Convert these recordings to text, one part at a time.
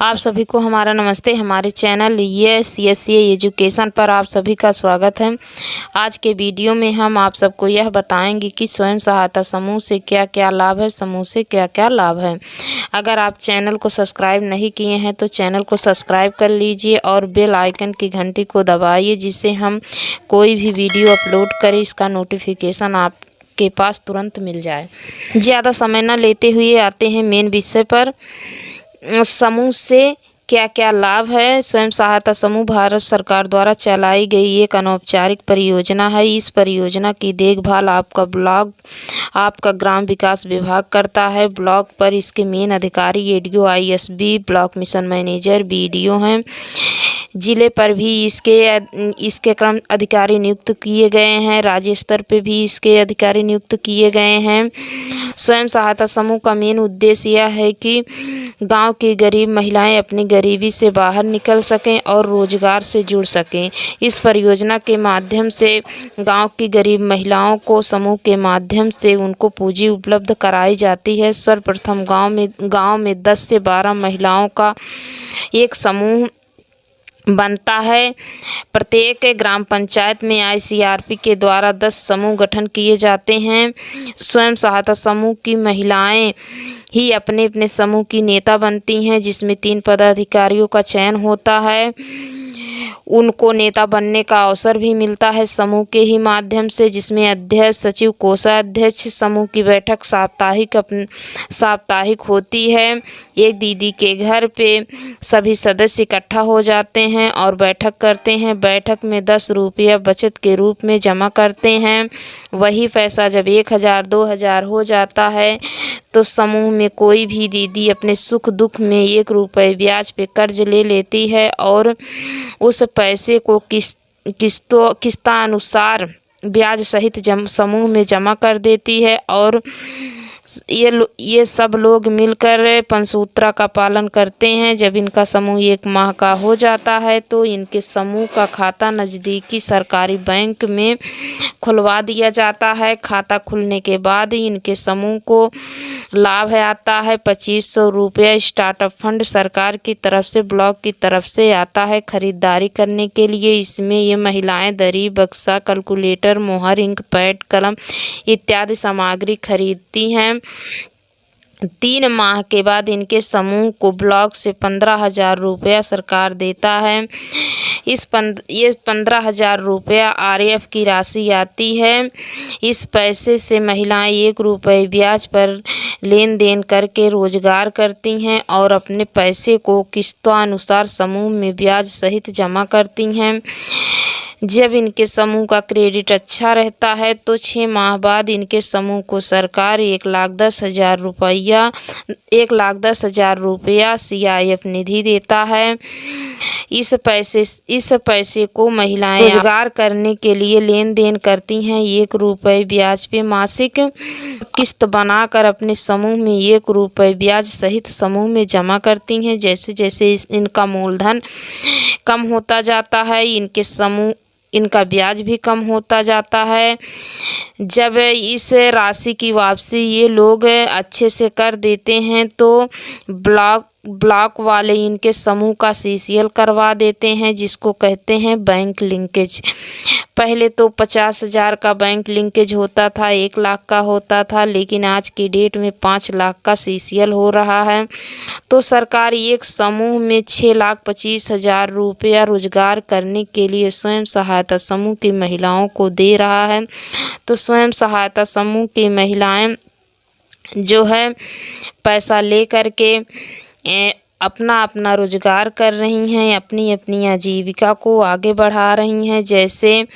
आप सभी को हमारा नमस्ते। हमारे चैनल CSCA एजुकेशन पर आप सभी का स्वागत है। आज के वीडियो में हम आप सबको यह बताएंगे कि स्वयं सहायता समूह से क्या क्या लाभ है, समूह से क्या क्या लाभ है। अगर आप चैनल को सब्सक्राइब नहीं किए हैं तो चैनल को सब्सक्राइब कर लीजिए और बेल आइकन की घंटी को दबाइए, जिससे हम कोई भी वीडियो अपलोड करें इसका नोटिफिकेशन आप के पास तुरंत मिल जाए। ज़्यादा समय न लेते हुए आते हैं मेन विषय पर। समूह से क्या क्या लाभ है। स्वयं सहायता समूह भारत सरकार द्वारा चलाई गई एक अनौपचारिक परियोजना है। इस परियोजना की देखभाल आपका ग्राम विकास विभाग करता है। ब्लॉक पर इसके मेन अधिकारी ADO ISB, block mission manager BDO हैं। जिले पर भी इसके क्रम अधिकारी नियुक्त किए गए हैं। राज्य स्तर पे भी इसके अधिकारी नियुक्त किए गए हैं। स्वयं सहायता समूह का मेन उद्देश्य यह है कि गांव की गरीब महिलाएं अपनी गरीबी से बाहर निकल सकें और रोजगार से जुड़ सकें। इस परियोजना के माध्यम से गांव की गरीब महिलाओं को समूह के माध्यम से उनको पूंजी उपलब्ध कराई जाती है। सर्वप्रथम गांव में 10 से 12 महिलाओं का एक समूह बनता है। प्रत्येक ग्राम पंचायत में ICRP के द्वारा 10 समूह गठन किए जाते हैं। स्वयं सहायता समूह की महिलाएं ही अपने अपने समूह की नेता बनती हैं, जिसमें 3 पदाधिकारियों का चयन होता है। उनको नेता बनने का अवसर भी मिलता है समूह के ही माध्यम से, जिसमें अध्यक्ष, सचिव, कोषाध्यक्ष। समूह की बैठक साप्ताहिक होती है। एक दीदी के घर पे सभी सदस्य इकट्ठा हो जाते हैं और बैठक करते हैं। बैठक में 10 रुपया बचत के रूप में जमा करते हैं। वही पैसा जब 1000 2000 हो जाता है तो समूह में कोई भी दीदी अपने सुख दुख में 1 रुपये ब्याज पे कर्ज ले लेती है और उस पैसे को किस्तानुसार ब्याज सहित समूह में जमा कर देती है। और ये सब लोग मिलकर पंचसूत्रा का पालन करते हैं। जब इनका समूह 1 माह का हो जाता है तो इनके समूह का खाता नज़दीकी सरकारी बैंक में खुलवा दिया जाता है। खाता खुलने के बाद इनके समूह को लाभ आता है 2500 रुपया स्टार्टअप फंड सरकार की तरफ से, ब्लॉक की तरफ से आता है खरीदारी करने के लिए। इसमें ये महिलाएं दरी, बक्सा, कैलकुलेटर, मोहर, इंक, पैड, कलम इत्यादि सामग्री खरीदती हैं। 3 माह के बाद इनके समूह को ब्लॉक से 15,000 रुपया सरकार देता है। ये 15,000 रुपया RF की राशि आती है। इस पैसे से महिलाएं 1 रुपये ब्याज पर लेन देन करके रोजगार करती हैं और अपने पैसे को किस्तों समूह में ब्याज सहित जमा करती हैं। जब इनके समूह का क्रेडिट अच्छा रहता है तो 6 माह बाद इनके समूह को सरकार 1,10,000 रुपया CIF निधि देता है। इस पैसे को महिलाएं रोजगार करने के लिए लेन देन करती हैं। 1 रुपये ब्याज पे मासिक किस्त बनाकर अपने समूह में 1 रुपये ब्याज सहित समूह में जमा करती हैं। जैसे जैसे इनका मूलधन कम होता जाता है इनका ब्याज भी कम होता जाता है। जब इस राशि की वापसी ये लोग अच्छे से कर देते हैं तो ब्लॉक वाले इनके समूह का CCL करवा देते हैं, जिसको कहते हैं बैंक लिंकेज। पहले तो 50,000 का बैंक लिंकेज होता था, 1 लाख का होता था, लेकिन आज की डेट में 5 लाख का CCL हो रहा है। तो सरकार एक समूह में 6,25,000 रुपया रोजगार करने के लिए स्वयं सहायता समूह की महिलाओं को दे रहा है। तो स्वयं सहायता समूह की महिलाएं जो है पैसा ले करके अपना रोजगार कर रही हैं, अपनी आजीविका को आगे बढ़ा रही हैं। जैसे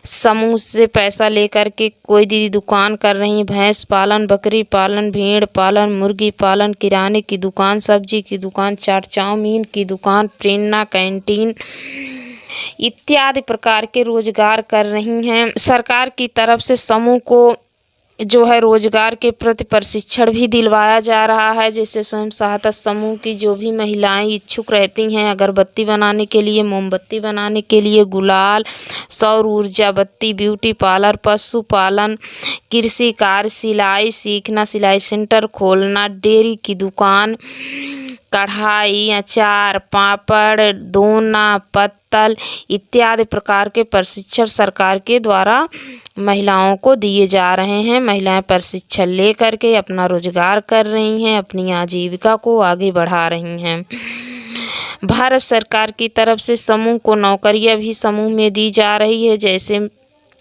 समूह से पैसा लेकर के कोई दीदी दुकान कर रही है, भैंस पालन, बकरी पालन, भेड़ पालन, मुर्गी पालन, किराने की दुकान, सब्जी की दुकान, चाट चाउमीन की दुकान, प्रेरणा कैंटीन इत्यादि प्रकार के रोजगार कर रही हैं। सरकार की तरफ से समूह को जो है रोजगार के प्रति प्रशिक्षण भी दिलवाया जा रहा है। जैसे स्वयं सहायता समूह की जो भी महिलाएं इच्छुक रहती हैं अगरबत्ती बनाने के लिए, मोमबत्ती बनाने के लिए, गुलाल, सौर ऊर्जा बत्ती, ब्यूटी पार्लर, पशुपालन, कृषि कार्य, सिलाई सीखना, सिलाई सेंटर खोलना, डेयरी की दुकान, कढ़ाई, अचार, पापड़, दोना, पत्तल इत्यादि प्रकार के प्रशिक्षण सरकार के द्वारा महिलाओं को दिए जा रहे हैं। महिलाएं प्रशिक्षण ले करके अपना रोजगार कर रही हैं, अपनी आजीविका को आगे बढ़ा रही हैं। भारत सरकार की तरफ से समूह को नौकरियां भी समूह में दी जा रही है। जैसे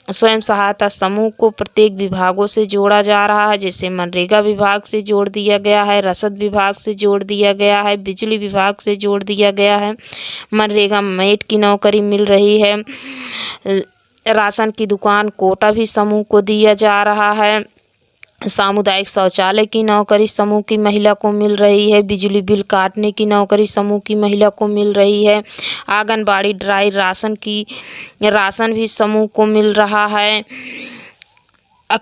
स्वयं सहायता समूह को प्रत्येक विभागों से जोड़ा जा रहा है। जैसे मनरेगा विभाग से जोड़ दिया गया है, रसद विभाग से जोड़ दिया गया है, बिजली विभाग से जोड़ दिया गया है। मनरेगा मेट की नौकरी मिल रही है। राशन की दुकान कोटा भी समूह को दिया जा रहा है। सामुदायिक शौचालय की नौकरी समूह की महिला को मिल रही है। बिजली बिल काटने की नौकरी समूह की महिला को मिल रही है। आंगनबाड़ी ड्राई राशन भी समूह को मिल रहा है।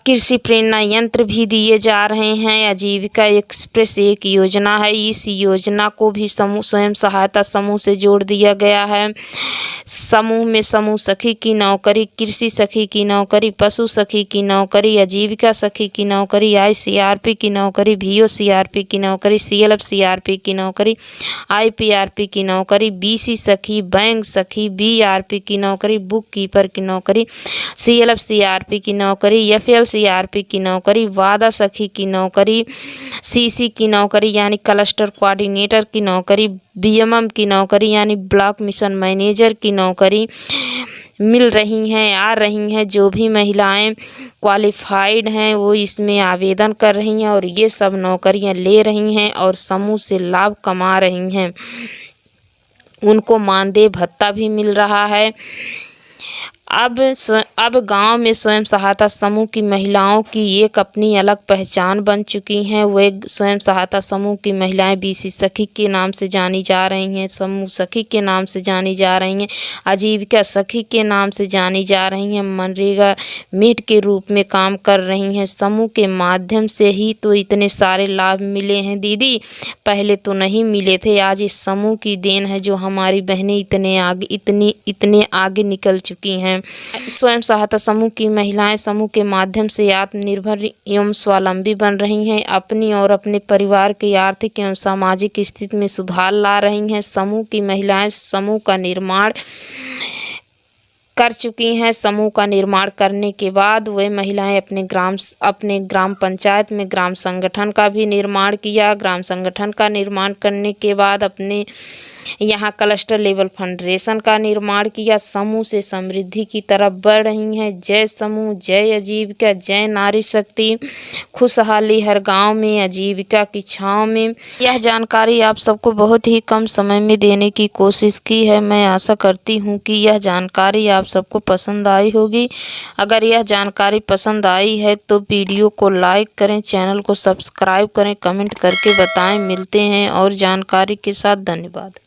कृषि प्रेरणा यंत्र भी दिए जा रहे हैं। आजीविका एक्सप्रेस एक योजना है, इस योजना को भी समूह स्वयं सहायता समूह से जोड़ दिया गया है। समूह में समूह सखी की नौकरी, कृषि सखी की नौकरी, पशु सखी की नौकरी, आजीविका सखी की नौकरी, ICRP की नौकरी, VOCRP की नौकरी, CLF CRP की नौकरी, IPRP की नौकरी, BC सखी, बैंक सखी, BRP की नौकरी, बुक कीपर की नौकरी, CLF CRP की नौकरी, FLCRP की नौकरी, वादा सखी की नौकरी, CC की नौकरी यानी क्लस्टर कोऑर्डिनेटर की नौकरी, BMM की नौकरी यानी ब्लॉक मिशन मैनेजर की नौकरी मिल रही हैं, आ रही हैं। जो भी महिलाएं क्वालिफाइड हैं वो इसमें आवेदन कर रही हैं और ये सब नौकरियां ले रही हैं और समूह से लाभ कमा रही हैं। उनको मानदेय भत्ता भी मिल रहा है। अब गांव में स्वयं सहायता समूह की महिलाओं की एक अपनी अलग पहचान बन चुकी हैं। वे स्वयं सहायता समूह की महिलाएं BC सखी के नाम से जानी जा रही हैं, समूह सखी के नाम से जानी जा रही हैं, आजीविका सखी के नाम से जानी जा रही हैं, मनरेगा मेट के रूप में काम कर रही हैं। समूह के माध्यम से ही तो इतने सारे लाभ मिले हैं दीदी, पहले तो नहीं मिले थे। आज इस समूह की देन है जो हमारी बहनें इतने आगे निकल चुकी हैं। स्वयं सहायता समूह की महिलाएं समूह के माध्यम से आत्मनिर्भर एवं स्वावलंबी बन रही हैं। अपनी और अपने परिवार की आर्थिक एवं सामाजिक स्थिति में सुधार ला रही हैं। समूह की महिलाएं समूह का निर्माण कर चुकी हैं। समूह का निर्माण करने के बाद वे महिलाएं अपने ग्राम पंचायत में ग्राम संगठन का भी निर्माण किया। ग्राम संगठन का निर्माण करने के बाद अपने यहाँ क्लस्टर लेवल फेडरेशन का निर्माण किया। समूह से समृद्धि की तरफ बढ़ रही हैं। जय समूह, जय आजीविका, जय नारी शक्ति। खुशहाली हर गांव में, आजीविका की छांव में। यह जानकारी आप सबको बहुत ही कम समय में देने की कोशिश की है। मैं आशा करती हूँ कि यह जानकारी आप सबको पसंद आई होगी। अगर यह जानकारी पसंद आई है तो वीडियो को लाइक करें, चैनल को सब्सक्राइब करें, कमेंट करके बताएं। मिलते हैं और जानकारी के साथ। धन्यवाद।